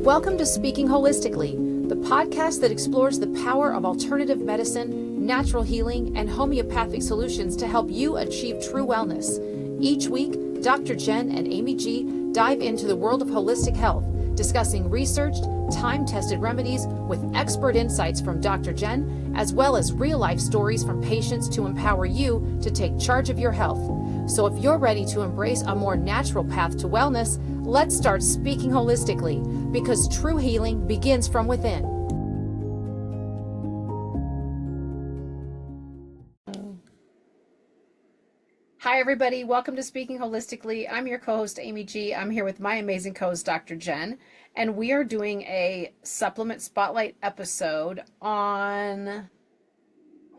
Welcome to Speaking Holistically, the podcast that explores the power of alternative medicine, natural healing, and homeopathic solutions to help you achieve true wellness. Each week, Dr. Jen and Amy G dive into the world of holistic health, discussing researched, time-tested remedies with expert insights from Dr. Jen, as well as real-life stories from patients to empower you to take charge of your health. So if you're ready to embrace a more natural path to wellness, let's start speaking holistically, because true healing begins from within. Hi, everybody. Welcome to Speaking Holistically. I'm your co-host, Amy G. I'm here with my amazing co-host, Dr. Jen, and we are doing a supplement spotlight episode on,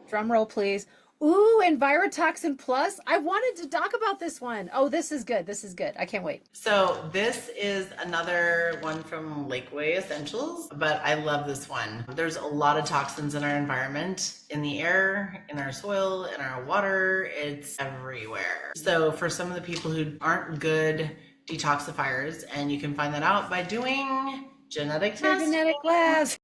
drum roll, please. Enviro Toxin Plus. I wanted to talk about this one. Oh, this is good. This is good. I can't wait. So this is another one from Lakeway Essentials, but I love this one. There's a lot of toxins in our environment, in the air, in our soil, in our water. It's everywhere. So for some of the people who aren't good detoxifiers, and you can find that out by doing genetic testing. Genetic labs.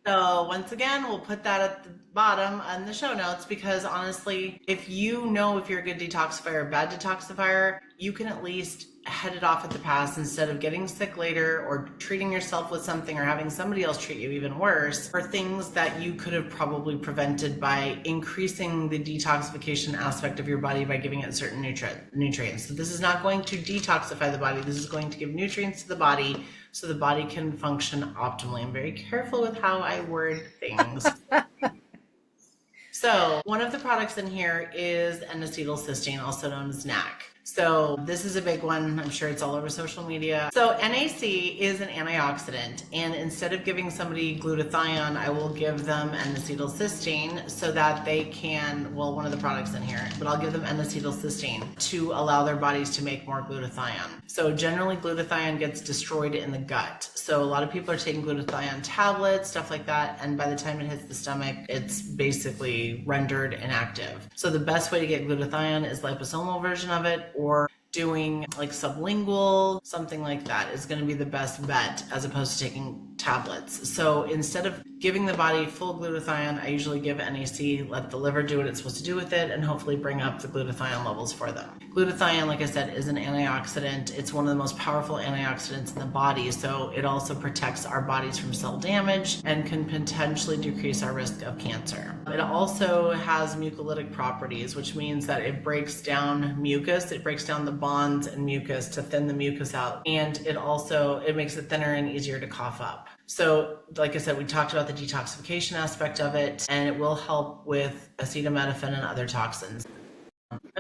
So once again, we'll put that at the bottom on the show notes, because honestly, if you know if you're a good detoxifier or bad detoxifier, you can at least head it off at the pass instead of getting sick later or treating yourself with something or having somebody else treat you even worse, for things that you could have probably prevented by increasing the detoxification aspect of your body by giving it certain nutrients. So this is not going to detoxify the body. This is going to give nutrients to the body so the body can function optimally. I'm very careful with how I word things. So one of the products in here is N-acetylcysteine, also known as NAC. So this is a big one. I'm sure it's all over social media. So NAC is an antioxidant, and instead of giving somebody glutathione, I will give them N-acetylcysteine so that they can, well, one of the products in here, but I'll give them N-acetylcysteine to allow their bodies to make more glutathione. So generally glutathione gets destroyed in the gut. So a lot of people are taking glutathione tablets, stuff like that, and by the time it hits the stomach, it's basically rendered inactive. So the best way to get glutathione is liposomal version of it, or doing like sublingual, something like that is going to be the best bet as opposed to taking tablets. So instead of giving the body full glutathione, I usually give NAC, let the liver do what it's supposed to do with it, and hopefully bring up the glutathione levels for them. Glutathione, like I said, is an antioxidant. It's one of the most powerful antioxidants in the body, so it also protects our bodies from cell damage and can potentially decrease our risk of cancer. It also has mucolytic properties, which means that it breaks down mucus. It breaks down the bonds and mucus to thin the mucus out, and it makes it thinner and easier to cough up. So like I said, we talked about the detoxification aspect of it, and it will help with acetaminophen and other toxins.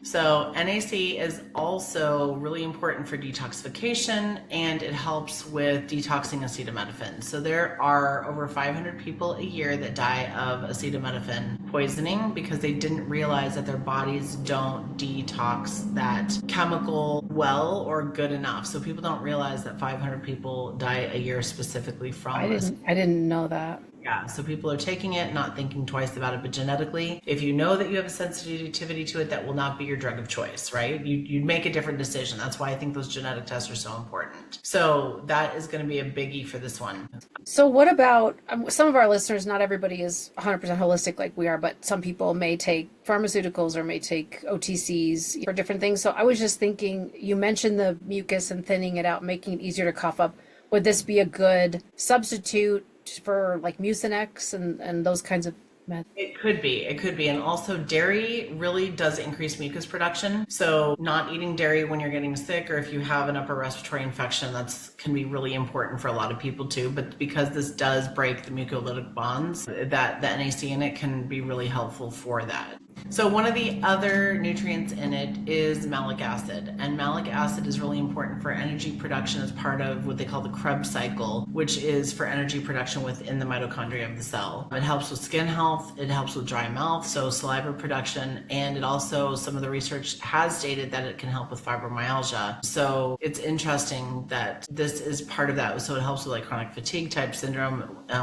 So NAC is also really important for detoxification, and it helps with detoxing acetaminophen. So there are over 500 people a year that die of acetaminophen poisoning because they didn't realize that their bodies don't detox that chemical well or good enough. So people don't realize that 500 people die a year specifically from this. I didn't know that. Yeah, so people are taking it, not thinking twice about it, but genetically, if you know that you have a sensitivity to it, that will not be your drug of choice, right? You'd make a different decision. That's why I think those genetic tests are so important. So that is going to be a biggie for this one. So what about some of our listeners? Not everybody is 100% holistic like we are, but some people may take pharmaceuticals or may take OTCs for different things. So I was just thinking, you mentioned the mucus and thinning it out, making it easier to cough up. Would this be a good substitute for like Mucinex and those kinds of methods? It could be. And also dairy really does increase mucus production. So not eating dairy when you're getting sick, or if you have an upper respiratory infection, can be really important for a lot of people too. But because this does break the mucolytic bonds, that the NAC in it can be really helpful for that. So one of the other nutrients in it is malic acid, and malic acid is really important for energy production as part of what they call the Krebs cycle, which is for energy production within the mitochondria of the cell. It helps with skin health, it helps with dry mouth, so saliva production, and it also, some of the research has stated that it can help with fibromyalgia. So it's interesting that this is part of that. So it helps with like chronic fatigue type syndrome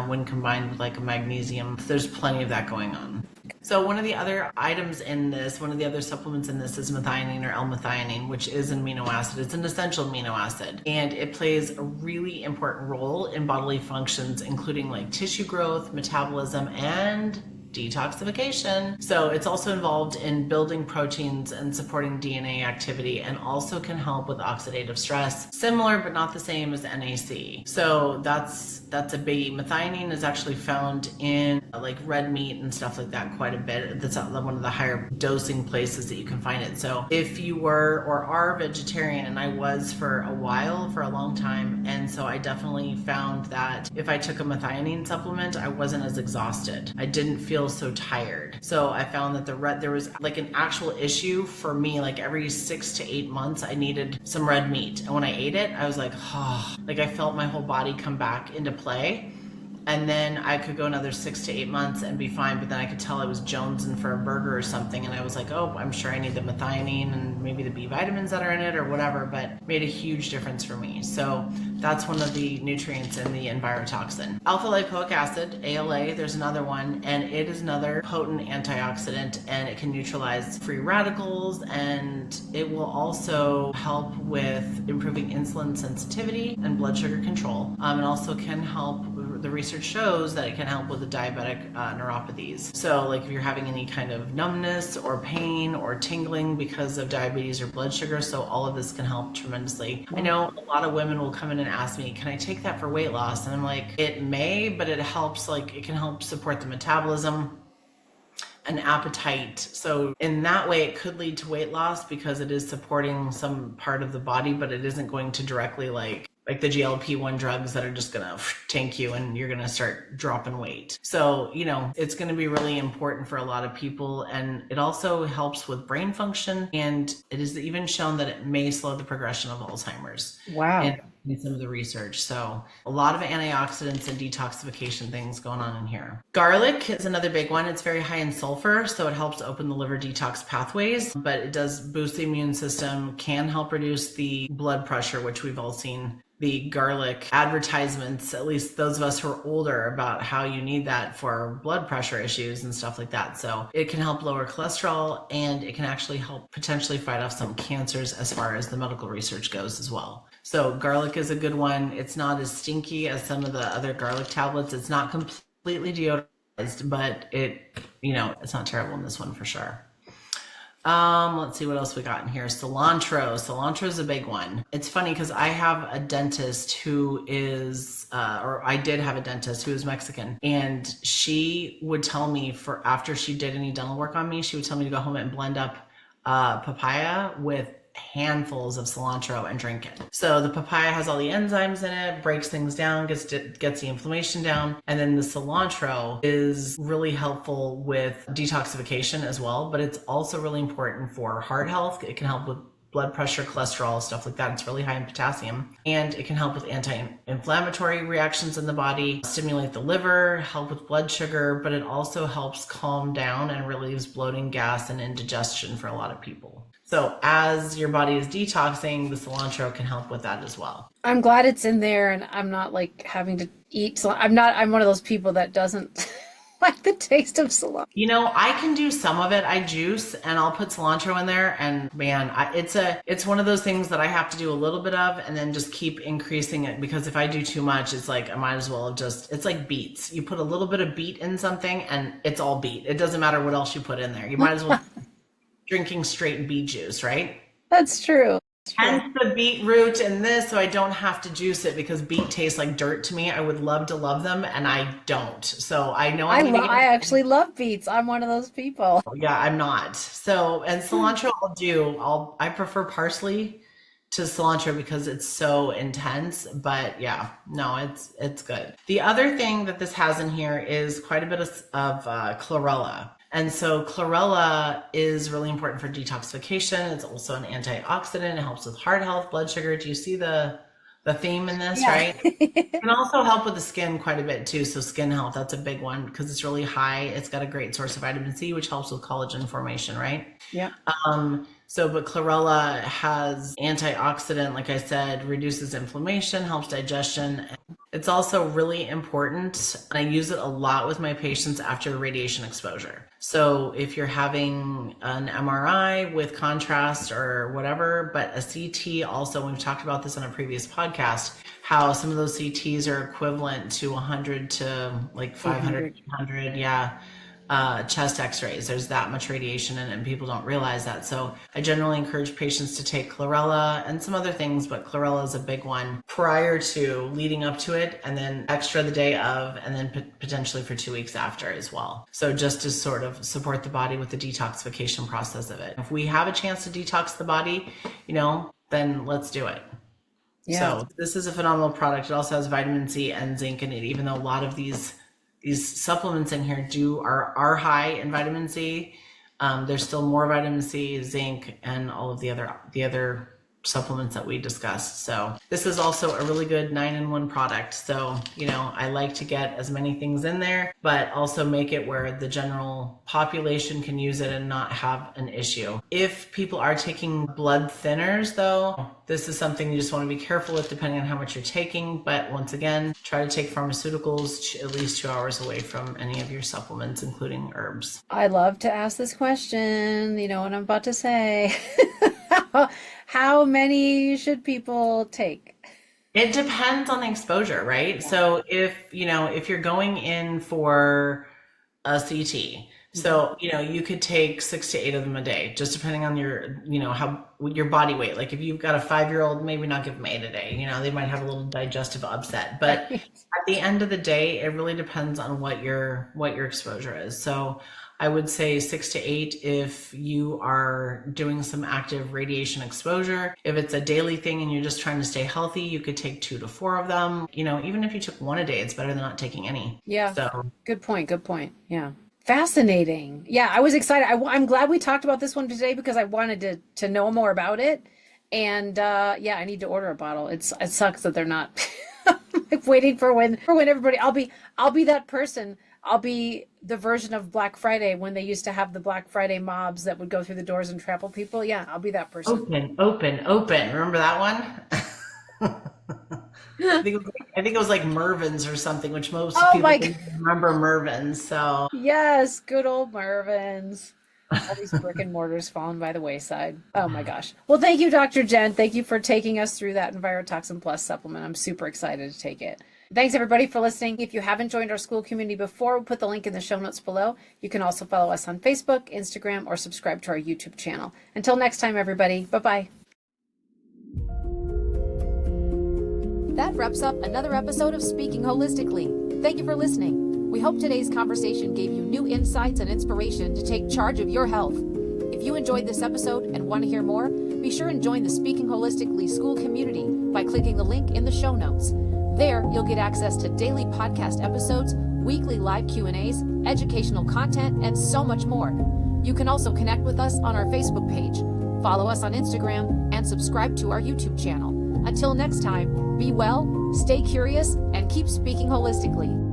when combined with like a magnesium. There's plenty of that going on. So one of the other items in this, one of the other supplements in this is methionine or L-methionine, which is an amino acid. It's an essential amino acid, and it plays a really important role in bodily functions, including like tissue growth, metabolism, and detoxification. So it's also involved in building proteins and supporting DNA activity, and also can help with oxidative stress, similar but not the same as NAC. So that's a biggie. Methionine is actually found in like red meat and stuff like that quite a bit. That's one of the higher dosing places that you can find it. So if you were or are vegetarian, and I was for a while, for a long time, and so I definitely found that if I took a methionine supplement, I wasn't as exhausted. I didn't feel so tired. So I found that there was like an actual issue for me, like every 6 to 8 months I needed some red meat, and when I ate it I was like, oh, like I felt my whole body come back into play. And then I could go another 6 to 8 months and be fine, but then I could tell I was jonesing for a burger or something, and I was like, oh, I'm sure I need the methionine and maybe the B vitamins that are in it or whatever, but made a huge difference for me. So that's one of the nutrients in the Enviro toxin. Alpha lipoic acid, ALA, there's another one, and it is another potent antioxidant, and it can neutralize free radicals, and it will also help with improving insulin sensitivity and blood sugar control. It also can help, the research shows that it can help with the diabetic neuropathies. So like if you're having any kind of numbness or pain or tingling because of diabetes or blood sugar, so all of this can help tremendously. I know a lot of women will come in and ask me, can I take that for weight loss? And I'm like, it may, but it helps, like it can help support the metabolism and appetite. So in that way it could lead to weight loss because it is supporting some part of the body, but it isn't going to directly like the GLP-1 drugs that are just gonna tank you and you're gonna start dropping weight. So, you know, it's gonna be really important for a lot of people, and it also helps with brain function, and it is even shown that it may slow the progression of Alzheimer's. Wow. In some of the research. So a lot of antioxidants and detoxification things going on in here. Garlic is another big one. It's very high in sulfur, so it helps open the liver detox pathways, but it does boost the immune system, can help reduce the blood pressure, which we've all seen the garlic advertisements, at least those of us who are older, about how you need that for blood pressure issues and stuff like that. So it can help lower cholesterol, and it can actually help potentially fight off some cancers as far as the medical research goes as well. So garlic is a good one. It's not as stinky as some of the other garlic tablets. It's not completely deodorized, but it, you know, it's not terrible in this one for sure. Let's see what else we got in here. Cilantro. Cilantro is a big one. It's funny because I have a dentist who is, or I did have a dentist who is Mexican, and she would tell me after she did any dental work on me, she would tell me to go home and blend up papaya with handfuls of cilantro and drink it. So the papaya has all the enzymes in it, breaks things down, gets the inflammation down, and then the cilantro is really helpful with detoxification as well, but it's also really important for heart health. It can help with blood pressure, cholesterol, stuff like that. It's really high in potassium, and it can help with anti-inflammatory reactions in the body, stimulate the liver, help with blood sugar, but it also helps calm down and relieves bloating, gas, and indigestion for a lot of people. So as your body is detoxing, the cilantro can help with that as well. I'm glad it's in there, and I'm not like having to eat. So I'm one of those people that doesn't like the taste of cilantro. You know, I can do some of it. I juice and I'll put cilantro in there, and man, it's one of those things that I have to do a little bit of and then just keep increasing it, because if I do too much, it's like I might as well it's like beets. You put a little bit of beet in something and it's all beet. It doesn't matter what else you put in there. You might as well drinking straight beet juice, right? That's true. Hence the beetroot in this, so I don't have to juice it, because beet tastes like dirt to me. I would love to love them, and I don't. So I know I actually love beets. I'm one of those people. Yeah, I'm not. So, and cilantro I prefer parsley to cilantro because it's so intense, but yeah, no, it's good. The other thing that this has in here is quite a bit of chlorella. And so chlorella is really important for detoxification. It's also an antioxidant. It helps with heart health, blood sugar. Do you see the theme in this, right? It can also help with the skin quite a bit too. So skin health, that's a big one because it's really high. It's got a great source of vitamin C, which helps with collagen formation, right? Yeah. But chlorella has antioxidant, like I said, reduces inflammation, helps digestion, It's also really important, and I use it a lot with my patients after radiation exposure. So if you're having an MRI with contrast or whatever, but a CT also, we've talked about this on a previous podcast, how some of those CTs are equivalent to 100 to like 500, 800, chest x-rays. There's that much radiation in it, and people don't realize that. So I generally encourage patients to take chlorella and some other things, but chlorella is a big one prior to, leading up to it, and then extra the day of, and then potentially for 2 weeks after as well. So just to sort of support the body with the detoxification process of it. If we have a chance to detox the body, then let's do it. Yeah. So this is a phenomenal product. It also has vitamin C and zinc in it, even though a lot of these supplements in here are high in vitamin C. There's still more vitamin C, zinc, and all of the other supplements that we discussed. So this is also a really good 9-in-1 product. So, I like to get as many things in there, but also make it where the general population can use it and not have an issue. If people are taking blood thinners though, this is something you just want to be careful with depending on how much you're taking. But once again, try to take pharmaceuticals at least 2 hours away from any of your supplements, including herbs. I love to ask this question. You know what I'm about to say. How many should people take? It depends on the exposure, right? Yeah. So if you're going in for a CT, so, you could take 6 to 8 of them a day, just depending on your, your body weight. Like if you've got a 5-year-old, maybe not give them 8 a day, they might have a little digestive upset, but at the end of the day, it really depends on what your exposure is. So I would say 6 to 8 if you are doing some active radiation exposure. If it's a daily thing and you're just trying to stay healthy, you could take 2 to 4 of them. Even if you took 1 a day, it's better than not taking any. Yeah. So good point. Yeah. Fascinating. Yeah, I was excited. I'm glad we talked about this one today because I wanted to know more about it. And I need to order a bottle. It sucks that they're not like waiting for when everybody. I'll be that person. I'll be the version of Black Friday when they used to have the Black Friday mobs that would go through the doors and trample people. Yeah, I'll be that person. Open. Remember that one? I think it was like Mervin's or something, which most people remember Mervin's. So yes, good old Mervin's. All these brick and mortars fallen by the wayside. Oh my gosh. Well, thank you, Dr. Jen. Thank you for taking us through that Envirotoxin Plus supplement. I'm super excited to take it. Thanks everybody for listening. If you haven't joined our school community before, we'll put the link in the show notes below. You can also follow us on Facebook, Instagram, or subscribe to our YouTube channel. Until next time, everybody. Bye-bye. That wraps up another episode of Speaking Holistically. Thank you for listening. We hope today's conversation gave you new insights and inspiration to take charge of your health. If you enjoyed this episode and want to hear more, be sure and join the Speaking Holistically school community by clicking the link in the show notes. There, you'll get access to daily podcast episodes, weekly live Q&As, educational content, and so much more. You can also connect with us on our Facebook page, follow us on Instagram, and subscribe to our YouTube channel. Until next time, be well, stay curious, and keep speaking holistically.